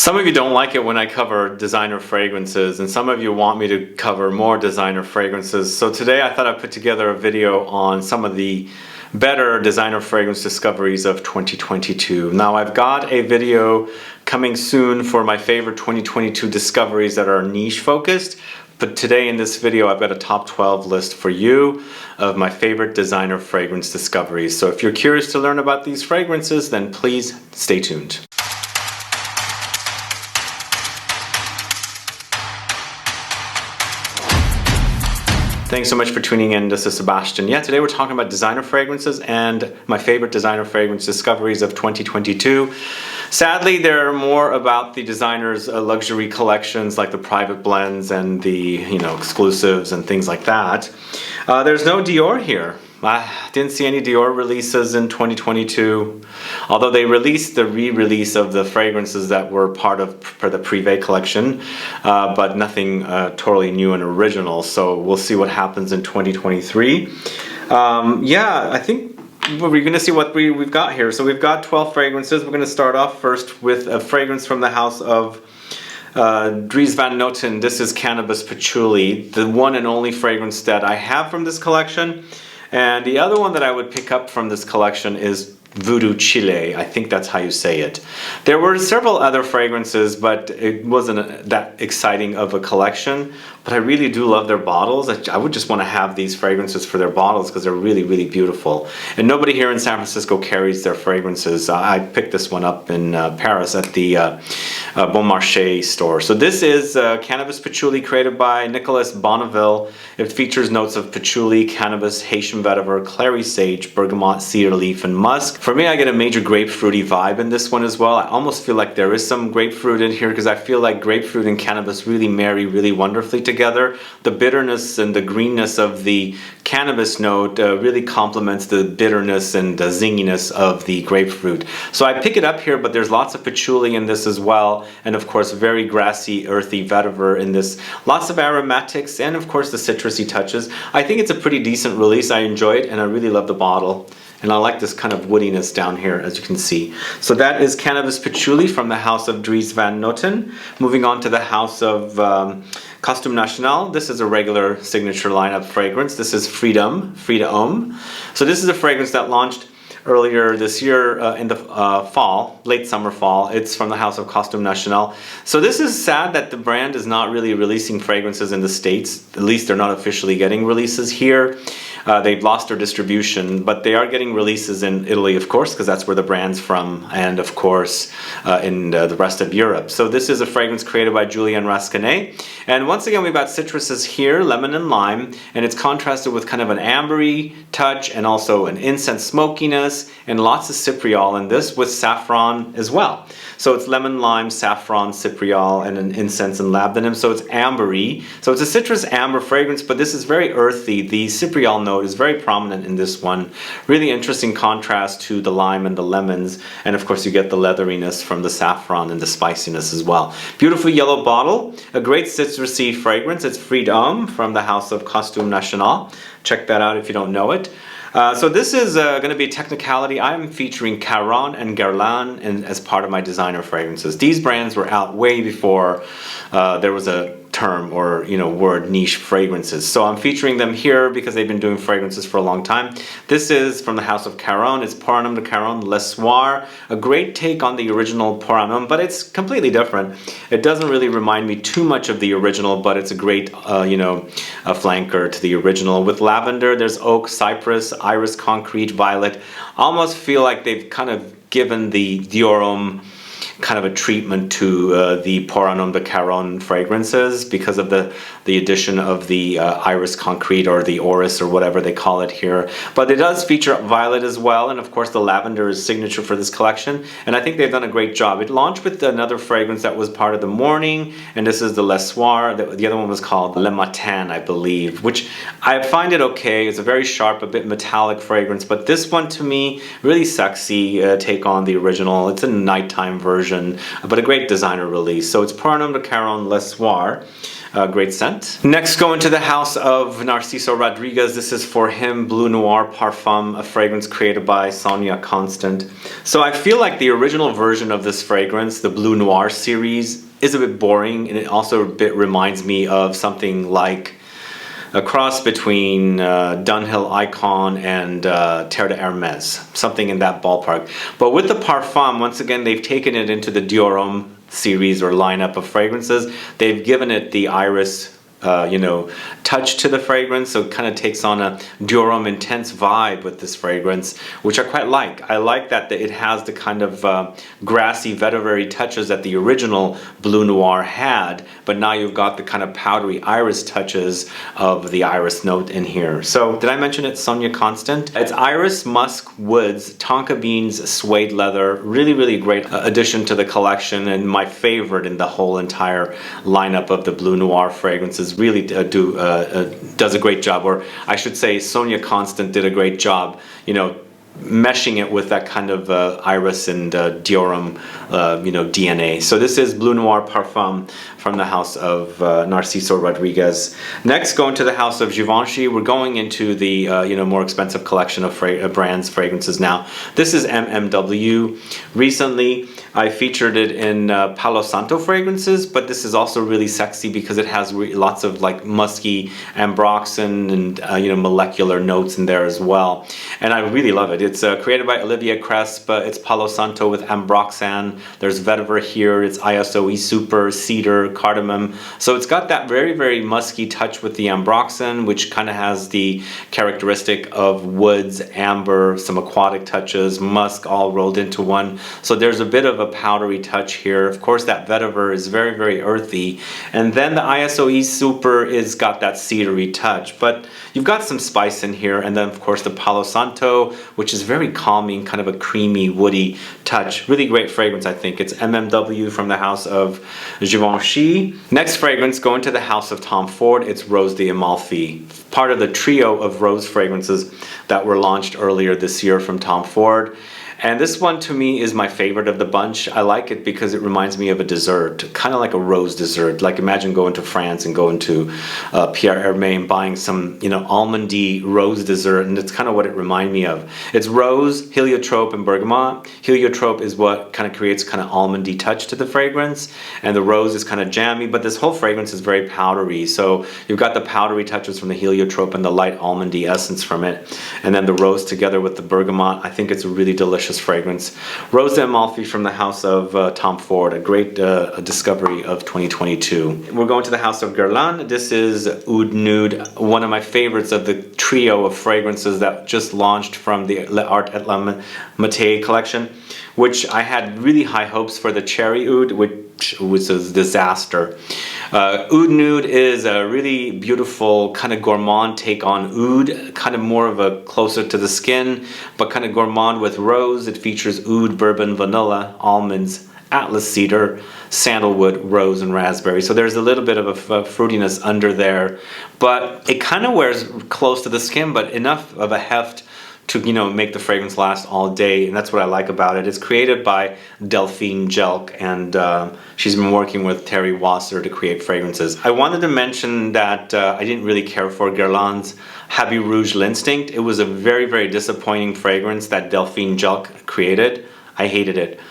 Some of you don't like it when I cover designer fragrances, and some of you want me to cover more designer fragrances. So today I thought I'd put together a video on some of the better designer fragrance discoveries of 2022. Now I've got a video coming soon for my favorite 2022 discoveries that are niche focused. But today in this video I've got a top 12 list for you of my favorite designer fragrance discoveries. So if you're curious to learn about these fragrances, then please stay tuned. Thanks so much for tuning in. This is Sebastian. Yeah, today we're talking about designer fragrances and my favorite designer fragrance discoveries of 2022. Sadly, they're more about the designers' luxury collections like the private blends and the exclusives and things like that. There's no Dior here. I didn't see any Dior releases in 2022, although they released the re-release of the fragrances that were part of for the Privé collection, but nothing totally new and original, so we'll see what happens in 2023. Yeah, I think we're going to see what we've got here. So we've got 12 fragrances. We're going to start off first with a fragrance from the house of DRIES van Noten. This is Cannabis Patchouli, the one and only fragrance that I have from this collection. And the other one that I would pick up from this collection is Voodoo Chile. I think that's how you say it. There were several other fragrances, but it wasn't that exciting of a collection. But I really do love their bottles. I would just want to have these fragrances for their bottles because they're really, really beautiful. And nobody here in San Francisco carries their fragrances. I picked this one up in Paris at the Bon Marché store. So this is Cannabis Patchouli, created by Nicolas Bonneville. It features notes of patchouli, cannabis, Haitian vetiver, Clary sage, bergamot, cedar leaf, and musk. For me, I get a major grapefruity vibe in this one as well. I almost feel like there is some grapefruit in here because I feel like grapefruit and cannabis really marry really wonderfully together. The bitterness and the greenness of the cannabis note really complements the bitterness and the zinginess of the grapefruit. So I pick it up here, but there's lots of patchouli in this as well, and of course very grassy, earthy vetiver in this. Lots of aromatics and of course the citrusy touches. I think it's a pretty decent release. I enjoy it and I really love the bottle. And I like this kind of woodiness down here, as you can see. So that is Cannabis Patchouli from the house of DRIES van Noten. Moving on to the house of Costume National. This is a regular signature lineup fragrance. This is Freedom. So this is a fragrance that launched earlier this year in the fall, late summer fall. It's from the house of Costume National. So this is sad that the brand is not really releasing fragrances in the States. At least they're not officially getting releases here. They've lost their distribution, but they are getting releases in Italy, of course, because that's where the brand's from, and of course in the rest of Europe. So this is a fragrance created by Julien Rasquinet. And once again, we've got citruses here, lemon and lime, and it's contrasted with kind of an ambery touch and also an incense smokiness and lots of Cypriol in this with saffron as well. So it's lemon, lime, saffron, Cypriol, and an incense and Labdanum. So it's ambery. So it's a citrus amber fragrance, but this is very earthy. The Cypriol note is very prominent in this one. Really interesting contrast to the lime and the lemons. And of course you get the leatheriness from the saffron and the spiciness as well. Beautiful yellow bottle. A great citrusy fragrance. It's Freedom from the house of Costume National. Check that out if you don't know it. So this is going to be a technicality. I'm featuring CARON and GUERLAIN as part of my designer fragrances. These brands were out way before there was a term or word niche fragrances. So I'm featuring them here because they've been doing fragrances for a long time. This is from the house of CARON. It's Pour un Homme de CARON, Le Soir. A great take on the original Pour un Homme, but it's completely different. It doesn't really remind me too much of the original, but it's a great a flanker to the original. With lavender, there's oak, cypress, iris, concrete, violet. I almost feel like they've kind of given the Dior Homme kind of a treatment to the Pour un Homme de CARON fragrances because of the addition of the iris concrete or the orris or whatever they call it here. But it does feature violet as well, and of course the lavender is signature for this collection, and I think they've done a great job. It launched with another fragrance that was part of the morning, and this is the Le Soir. The other one was called Le Matin, I believe, which I find it okay. It's a very sharp, a bit metallic fragrance, but this one to me, really sexy take on the original. It's a nighttime version, but a great designer release. So it's Pour un Homme de CARON, Le Soir. Great scent. Next, go into the house of Narciso Rodriguez. This is for him, Bleu Noir Parfum, a fragrance created by Sonia Constant. So I feel like the original version of this fragrance, the Bleu Noir series, is a bit boring, and it also a bit reminds me of something like a cross between Dunhill Icon and Terre de Hermes, something in that ballpark. But with the Parfum, once again, they've taken it into the Dior Homme series or lineup of fragrances. They've given it the iris touch to the fragrance, so it kind of takes on a Dior Homme intense vibe with this fragrance, which I quite like. I like that it has the kind of grassy vetiver touches that the original Bleu Noir had, but now you've got the kind of powdery iris touches of the iris note in here. So did I mention it's Sonia Constant? It's iris, musk, woods, tonka beans, suede leather. Really great addition to the collection, and my favorite in the whole entire lineup of the Bleu Noir fragrances. Really does a great job, or I should say Sonia Constant did a great job, meshing it with that kind of iris and Dior Homme, DNA. So this is Bleu Noir Parfum from the house of Narciso Rodriguez. Next, going to the house of Givenchy. We're going into the more expensive collection of brands fragrances now. This is MMW. Recently, I featured it in Palo Santo fragrances, but this is also really sexy because it has lots of like musky ambroxan and molecular notes in there as well. And I really love it. It's created by Olivier Cresp. It's Palo Santo with ambroxan. There's vetiver here. It's ISOE Super, Cedar, cardamom. So it's got that very musky touch with the ambroxan, which kind of has the characteristic of woods, amber, some aquatic touches, musk all rolled into one. So there's a bit of a powdery touch here. Of course, that vetiver is very earthy. And then the ISOE Super is got that cedary touch. But you've got some spice in here. And then, of course, the Palo Santo, which is very calming, kind of a creamy, woody touch. Really great fragrance, I think. It's MMW from the house of Givenchy. Next fragrance, going to the house of Tom Ford. It's Rose d'Amalfi, part of the trio of rose fragrances that were launched earlier this year from Tom Ford. And this one to me is my favorite of the bunch. I like it because it reminds me of a dessert, kind of like a rose dessert. Like imagine going to France and going to Pierre Hermé and buying some, almondy rose dessert, and it's kind of what it reminds me of. It's rose, heliotrope, and bergamot. Heliotrope is what kind of creates kind of almondy touch to the fragrance, and the rose is kind of jammy, but this whole fragrance is very powdery. So you've got the powdery touches from the heliotrope and the light almondy essence from it, and then the rose together with the bergamot. I think it's a really delicious fragrance. Rose d'Amalfi from the house of Tom Ford, a great discovery of 2022. We're going to the house of Guerlain. This is Oud Nude, one of my favorites of the trio of fragrances that just launched from the L'Art et la Métier collection, which I had really high hopes for the Cherry Oud, which was a disaster. Oud Nude is a really beautiful kind of gourmand take on oud, kind of more of a closer to the skin, but kind of gourmand with rose. It features oud, bourbon, vanilla, almonds, Atlas cedar, sandalwood, rose, and raspberry. So there's a little bit of a fruitiness under there, but it kind of wears close to the skin, but enough of a heft to make the fragrance last all day, and that's what I like about it. It's created by Delphine Jelk, and she's been working with Terry Wasser to create fragrances. I wanted to mention that I didn't really care for Guerlain's Habit Rouge L'Instinct. It was a very disappointing fragrance that Delphine Jelk created. I hated it.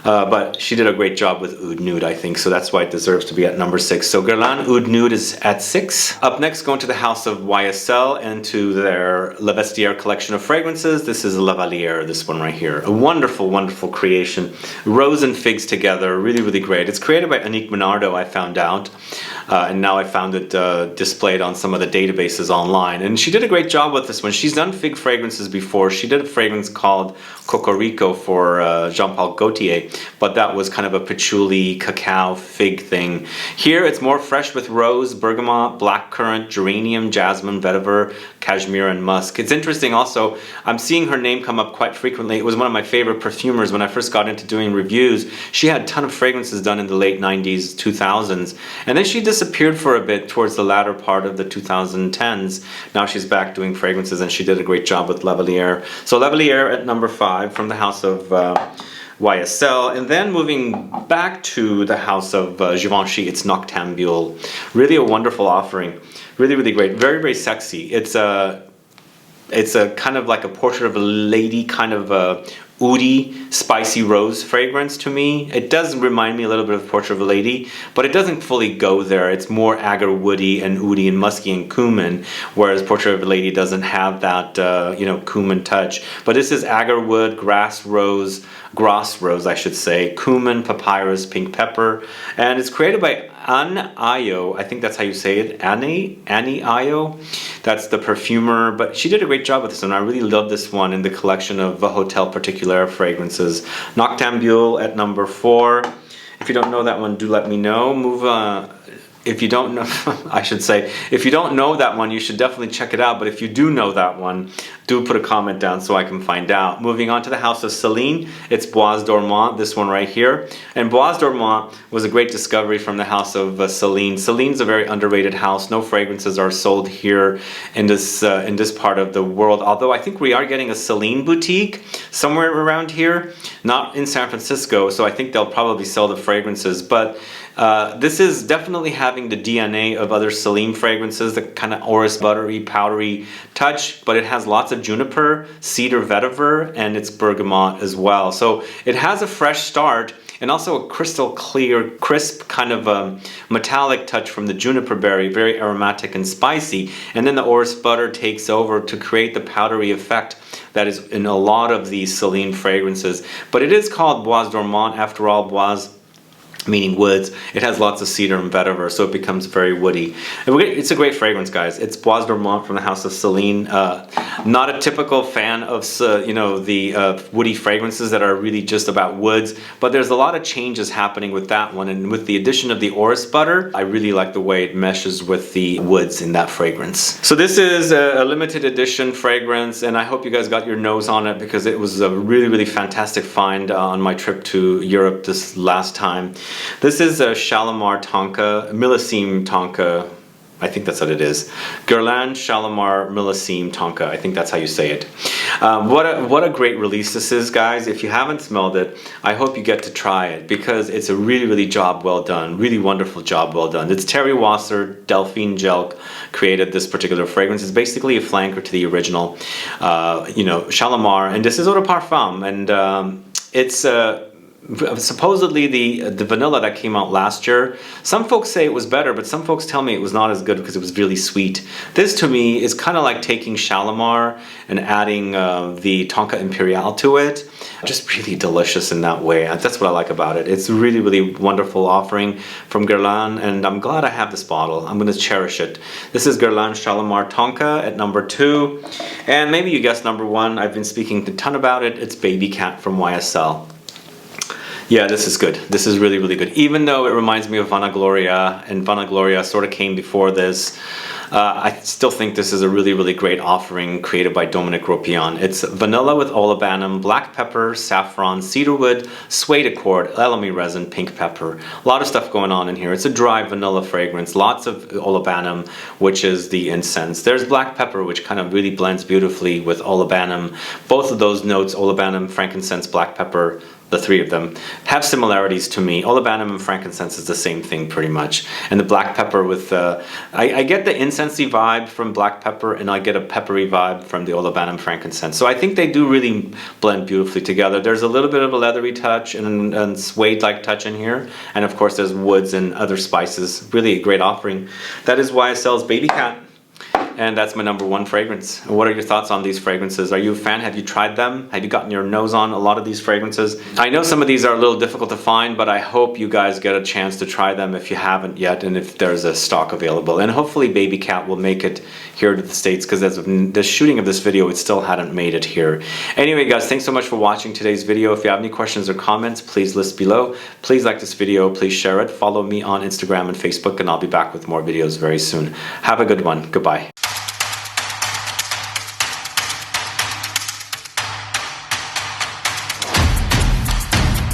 But she did a great job with Oud Nude, I think, so that's why it deserves to be at number 6. So Guerlain Oud Nude is at 6. Up next, going to the house of YSL and to their Le Vestiaire collection of fragrances. This is Lavalier, this one right here. A wonderful creation. Rose and figs together, really great. It's created by Annick Menardo, I found out. And now I found it displayed on some of the databases online. And she did a great job with this one. She's done fig fragrances before. She did a fragrance called Cocorico for Jean-Paul Gaultier, but that was kind of a patchouli, cacao, fig thing. Here it's more fresh with rose, bergamot, blackcurrant, geranium, jasmine, vetiver, cashmere, and musk. It's interesting also, I'm seeing her name come up quite frequently. It was one of my favorite perfumers when I first got into doing reviews. She had a ton of fragrances done in the late 90s, 2000s, and then she disappeared for a bit towards the latter part of the 2010s. Now she's back doing fragrances, and she did a great job with Lavalier. So Lavalier at number 5 from the house of YSL. And then moving back to the house of Givenchy, it's Noctambule. Really a wonderful offering. Really, really great. Very, very sexy. It's a kind of like a portrait of a lady, kind of a oody, spicy rose fragrance to me. It does remind me a little bit of Portrait of a Lady, but it doesn't fully go there. It's more agar woody and oody and musky and cumin, whereas Portrait of a Lady doesn't have that you know, cumin touch. But this is agar wood, grass rose, I should say, cumin, papyrus, pink pepper, and it's created by Anne Ayo. I think that's how you say it. Annie Ayo. That's the perfumer, but she did a great job with this one. I really love this one in the collection of Hotel Particulier fragrances. Noctambule at number 4. If you don't know that one, do let me know. If you don't know, I should say, if you don't know that one, you should definitely check it out. But if you do know that one, do put a comment down so I can find out. Moving on to the house of Celine, it's Bois Dormant, this one right here. And Bois Dormant was a great discovery from the house of Celine. Celine's a very underrated house. No fragrances are sold here in this part of the world. Although I think we are getting a Celine boutique somewhere around here, not in San Francisco. So I think they'll probably sell the fragrances. But this is definitely having the DNA of other Celine fragrances, the kind of orris buttery, powdery touch, but it has lots of juniper, cedar, vetiver, and it's bergamot as well. So it has a fresh start and also a crystal clear, crisp kind of metallic touch from the juniper berry, very aromatic and spicy. And then the orris butter takes over to create the powdery effect that is in a lot of these Celine fragrances. But it is called Bois Dormant, after all, Bois meaning woods. It has lots of cedar and vetiver, so it becomes very woody. It's a great fragrance, guys. It's Bois Dormant from the house of Celine. Not a typical fan of you know, the woody fragrances that are really just about woods, but there's a lot of changes happening with that one, and with the addition of the orris butter, I really like the way it meshes with the woods in that fragrance. So this is a limited edition fragrance, and I hope you guys got your nose on it, because it was a really, really fantastic find on my trip to Europe this last time. This is a Shalimar Tonka, Millésime Tonka, I think that's what it is. Guerlain Shalimar Millésime Tonka, I think that's how you say it. What a great release this is, guys. If you haven't smelled it, I hope you get to try it, because it's a really, really job well done, really wonderful job well done. It's Terry Wasser, Delphine Jelk created this particular fragrance. It's basically a flanker to the original, you know, Shalimar, and this is Eau de Parfum, and it's supposedly the vanilla that came out last year. Some folks say it was better, but some folks tell me it was not as good because it was really sweet. This to me is kind of like taking Shalimar and adding the Tonka Imperial to it. Just really delicious in that way. That's what I like about it. It's a really, really wonderful offering from Guerlain, and I'm glad I have this bottle. I'm going to cherish it. This is Guerlain Shalimar Tonka at number 2. And maybe you guessed number 1. I've been speaking a ton about it. It's Baby Cat from YSL. Yeah, this is good. This is really, really good. Even though it reminds me of Vanagloria, and Vanagloria sort of came before this, I still think this is a really, really great offering created by Dominique Ropion. It's vanilla with olibanum, black pepper, saffron, cedarwood, suede accord, elemi resin, pink pepper. A lot of stuff going on in here. It's a dry vanilla fragrance. Lots of olibanum, which is the incense. There's black pepper, which kind of really blends beautifully with olibanum. Both of those notes, olibanum, frankincense, black pepper, the 3 of them, have similarities to me. Olibanum and frankincense is the same thing pretty much. And the black pepper with, I get the incensey vibe from black pepper, and I get a peppery vibe from the olibanum frankincense. So I think they do really blend beautifully together. There's a little bit of a leathery touch and suede-like touch in here. And of course there's woods and other spices. Really a great offering. That is YSL's Baby Cat. And that's my number 1 fragrance. What are your thoughts on these fragrances? Are you a fan? Have you tried them? Have you gotten your nose on a lot of these fragrances? I know some of these are a little difficult to find, but I hope you guys get a chance to try them if you haven't yet, and if there's a stock available. And hopefully Baby Cat will make it here to the States, because as of the shooting of this video, it still hadn't made it here. Anyway, guys, thanks so much for watching today's video. If you have any questions or comments, please list below. Please like this video, please share it. Follow me on Instagram and Facebook, and I'll be back with more videos very soon. Have a good one. Goodbye.